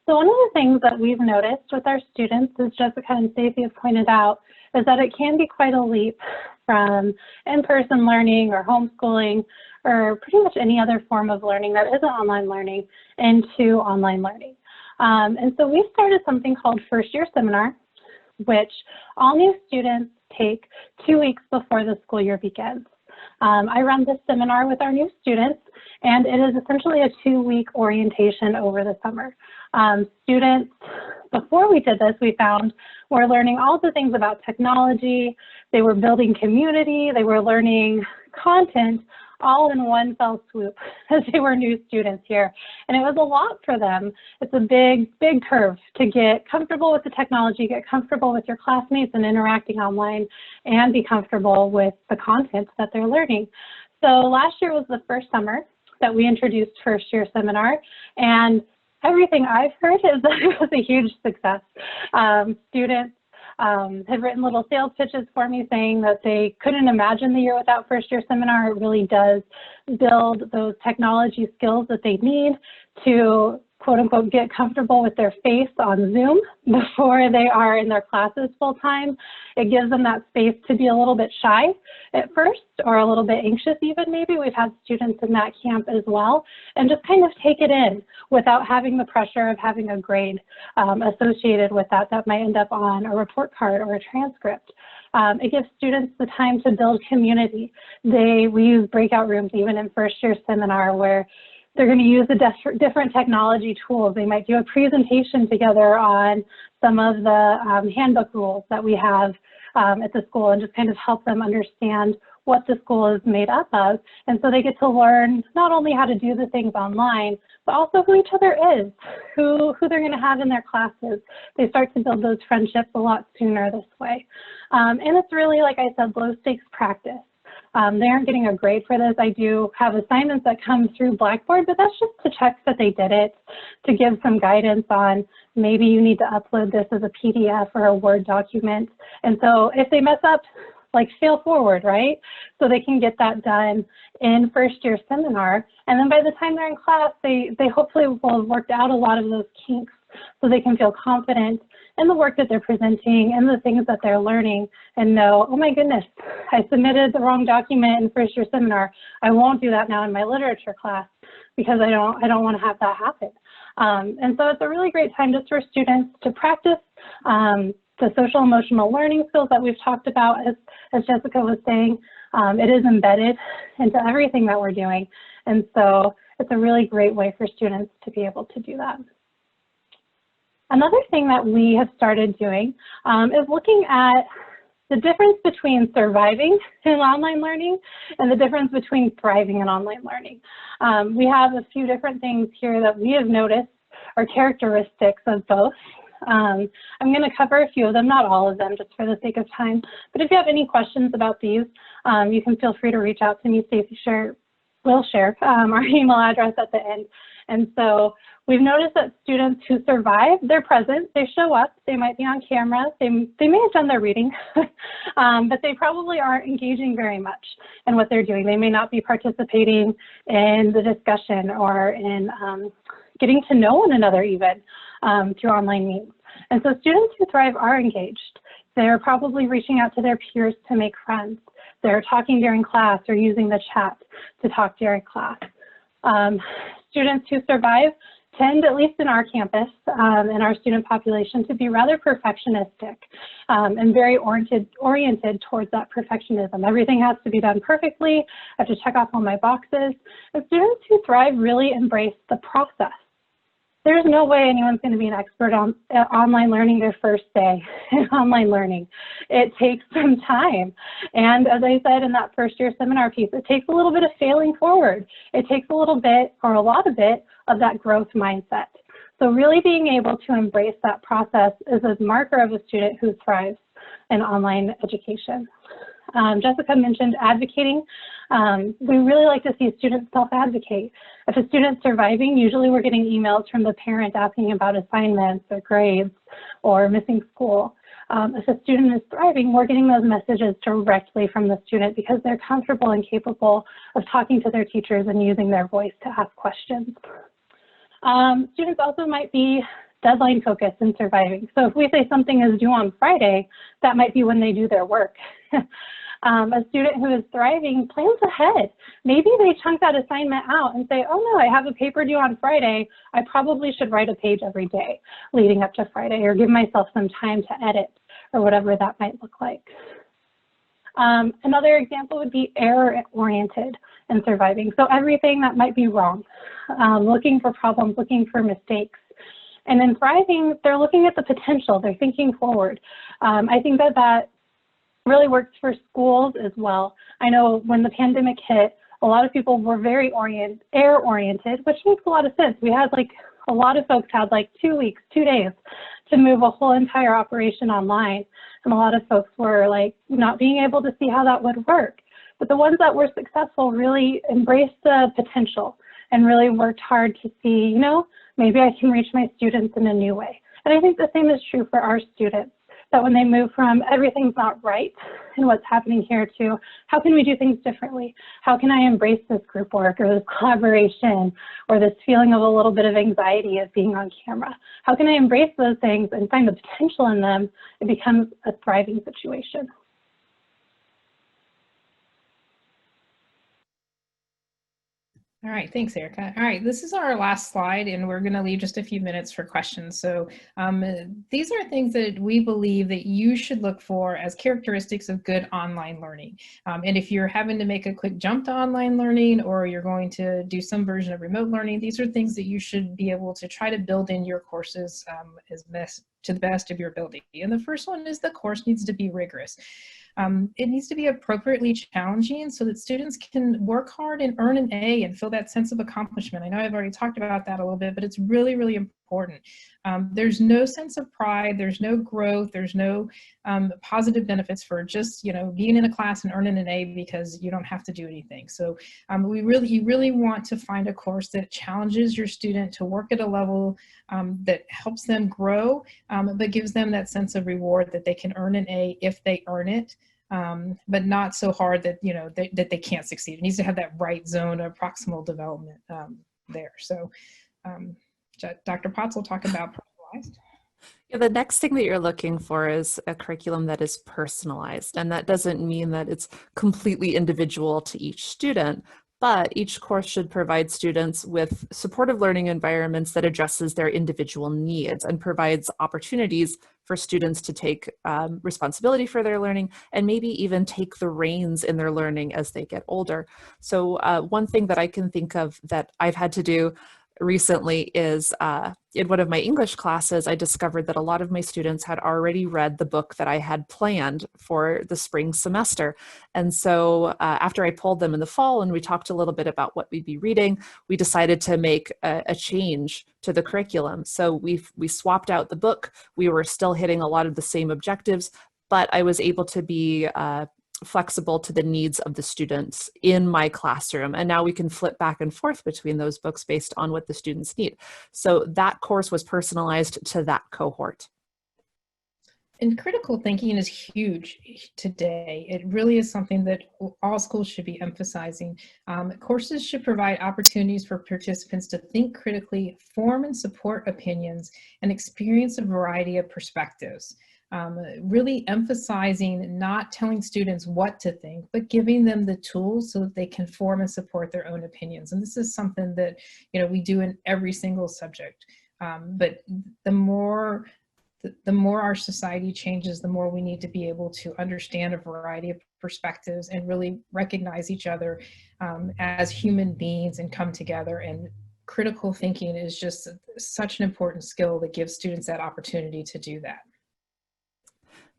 So one of the things that we've noticed with our students, as Jessica and Stacey have pointed out, is that it can be quite a leap from in-person learning or homeschooling or pretty much any other form of learning that isn't online learning into online learning. And so we started something called First Year Seminar, which all new students take 2 weeks before the school year begins. I run this seminar with our new students, and it is essentially a 2-week orientation over the summer. Students, before we did this, we found were learning all the things about technology, they were building community, they were learning content, all in one fell swoop as they were new students here. And it was a lot for them. It's a big, big curve to get comfortable with the technology, get comfortable with your classmates and interacting online, and be comfortable with the content that they're learning. So last year was the first summer that we introduced First Year Seminar, and everything I've heard is that it was a huge success. Students have written little sales pitches for me saying that they couldn't imagine the year without First Year Seminar. It really does build those technology skills that they need to, quote unquote, get comfortable with their face on Zoom before they are in their classes full time. It gives them that space to be a little bit shy at first, or a little bit anxious even maybe. We've had students in that camp as well, and just kind of take it in without having the pressure of having a grade associated with that might end up on a report card or a transcript. It gives students the time to build community. We use breakout rooms even in First Year Seminar where they're going to use the different technology tools. They might do a presentation together on some of the handbook rules that we have at the school, and just kind of help them understand what the school is made up of. And so they get to learn not only how to do the things online, but also who each other is, who they're going to have in their classes. They start to build those friendships a lot sooner this way. And it's really, like I said, low stakes practice. They aren't getting a grade for this. I do have assignments that come through Blackboard, but that's just to check that they did it, to give some guidance on maybe you need to upload this as a PDF or a Word document. And so if they mess up, like fail forward, right? So they can get that done in First Year Seminar. And then by the time they're in class, they hopefully will have worked out a lot of those kinks so they can feel confident in the work that they're presenting and the things that they're learning, and know, oh my goodness, I submitted the wrong document in First Year Seminar. I won't do that now in my literature class because I don't want to have that happen. And so it's a really great time just for students to practice the social emotional learning skills that we've talked about. As Jessica was saying, it is embedded into everything that we're doing. And so it's a really great way for students to be able to do that. Another thing that we have started doing is looking at the difference between surviving in online learning and the difference between thriving in online learning. We have a few different things here that we have noticed are characteristics of both. I'm going to cover a few of them, not all of them, just for the sake of time. But if you have any questions about these, you can feel free to reach out to me. Stacey will share our email address at the end. And so we've noticed that students who survive, they're present, they show up, they might be on camera, they may have done their reading, but they probably aren't engaging very much in what they're doing. They may not be participating in the discussion or in getting to know one another even through online means. And so students who thrive are engaged. They're probably reaching out to their peers to make friends. They're talking during class or using the chat to talk during class. Students who survive tend, at least in our campus and our student population, to be rather perfectionistic and very oriented towards that perfectionism. Everything has to be done perfectly. I have to check off all my boxes. And students who thrive really embrace the process. There's no way anyone's going to be an expert on online learning their first day in online learning. It takes some time. And as I said in that First Year Seminar piece, it takes a little bit of failing forward. It takes a little bit, or a lot of it, of that growth mindset. So really being able to embrace that process is a marker of a student who thrives in online education. Jessica mentioned advocating. We really like to see students self-advocate. If a student's surviving, usually we're getting emails from the parent asking about assignments or grades or missing school. If a student is thriving, we're getting those messages directly from the student because they're comfortable and capable of talking to their teachers and using their voice to ask questions. Students also might be deadline focused and surviving. So if we say something is due on Friday, that might be when they do their work. A student who is thriving plans ahead. Maybe they chunk that assignment out and say, oh no, I have a paper due on Friday. I probably should write a page every day leading up to Friday, or give myself some time to edit, or whatever that might look like. Another example would be error-oriented in surviving. So everything that might be wrong, looking for problems, looking for mistakes. And in thriving, they're looking at the potential, they're thinking forward. I think that that really works for schools as well. I know when the pandemic hit, a lot of people were very error-oriented, which makes a lot of sense. We had like, a lot of folks had like 2 weeks, 2 days to move a whole entire operation online. And a lot of folks were like not being able to see how that would work. But the ones that were successful really embraced the potential and really worked hard to see, you know, maybe I can reach my students in a new way. And I think the same is true for our students, that when they move from everything's not right and what's happening here to how can we do things differently? How can I embrace this group work or this collaboration or this feeling of a little bit of anxiety of being on camera? How can I embrace those things and find the potential in them? It becomes a thriving situation. All right, thanks, Erica. All right, this is our last slide, and we're going to leave just a few minutes for questions. So these are things that we believe that you should look for as characteristics of good online learning. And if you're having to make a quick jump to online learning, or you're going to do some version of remote learning, these are things that you should be able to try to build in your courses to the best of your ability. And the first one is the course needs to be rigorous. It needs to be appropriately challenging so that students can work hard and earn an A and feel that sense of accomplishment. I know I've already talked about that a little bit, but it's really, really important. There's no sense of pride, there's no growth, there's no positive benefits for just, you know, being in a class and earning an A because you don't have to do anything. So you really want to find a course that challenges your student to work at a level that helps them grow, but gives them that sense of reward that they can earn an A if they earn it. But not so hard that, you know, that they can't succeed. It needs to have that right zone of proximal development there. So Dr. Potts will talk about personalized. Yeah, the next thing that you're looking for is a curriculum that is personalized. And that doesn't mean that it's completely individual to each student, but each course should provide students with supportive learning environments that addresses their individual needs and provides opportunities for students to take responsibility for their learning and maybe even take the reins in their learning as they get older. So one thing that I can think of that I've had to do recently is in one of my English classes, I discovered that a lot of my students had already read the book that I had planned for the spring semester. And so after I pulled them in the fall and we talked a little bit about what we'd be reading, we decided to make a change to the curriculum. So we swapped out the book. We were still hitting a lot of the same objectives, but I was able to be flexible to the needs of the students in my classroom. And now we can flip back and forth between those books based on what the students need. So that course was personalized to that cohort. And critical thinking is huge today. It really is something that all schools should be emphasizing. Courses should provide opportunities for participants to think critically, form and support opinions, and experience a variety of perspectives. Really emphasizing not telling students what to think, but giving them the tools so that they can form and support their own opinions. And this is something that, you know, we do in every single subject. But the more our society changes, the more we need to be able to understand a variety of perspectives and really recognize each other as human beings and come together. And critical thinking is just such an important skill that gives students that opportunity to do that.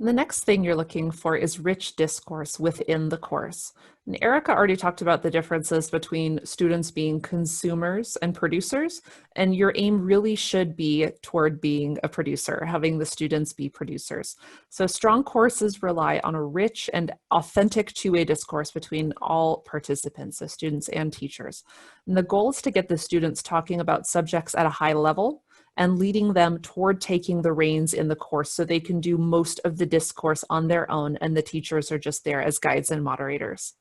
The next thing you're looking for is rich discourse within the course. And Erica already talked about the differences between students being consumers and producers, and your aim really should be toward being a producer, having the students be producers. So strong courses rely on a rich and authentic two-way discourse between all participants, so students and teachers. And the goal is to get the students talking about subjects at a high level and leading them toward taking the reins in the course so they can do most of the discourse on their own and the teachers are just there as guides and moderators.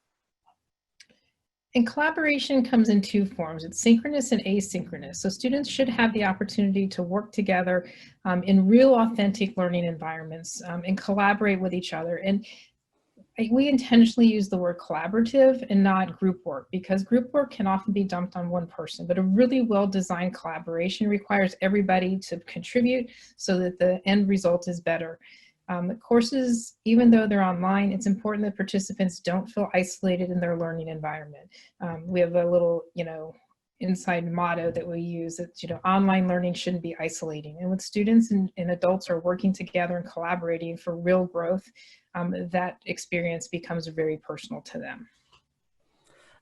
And collaboration comes in two forms. It's synchronous and asynchronous. So students should have the opportunity to work together in real authentic learning environments and collaborate with each other. And we intentionally use the word collaborative and not group work, because group work can often be dumped on one person, but a really well-designed collaboration requires everybody to contribute so that the end result is better. Courses, even though they're online, it's important that participants don't feel isolated in their learning environment. We have a little, inside motto that we use that, online learning shouldn't be isolating. And when students and adults are working together and collaborating for real growth, that experience becomes very personal to them.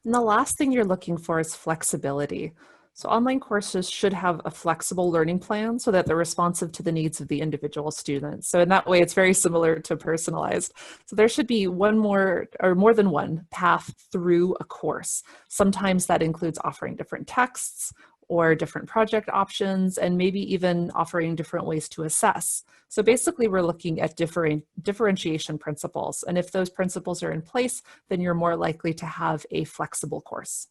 And the last thing you're looking for is flexibility. So online courses should have a flexible learning plan so that they're responsive to the needs of the individual student. So in that way, it's very similar to personalized. So there should be one more or more than one path through a course. Sometimes that includes offering different texts or different project options, and maybe even offering different ways to assess. So basically, we're looking at differentiation principles. And if those principles are in place, then you're more likely to have a flexible course.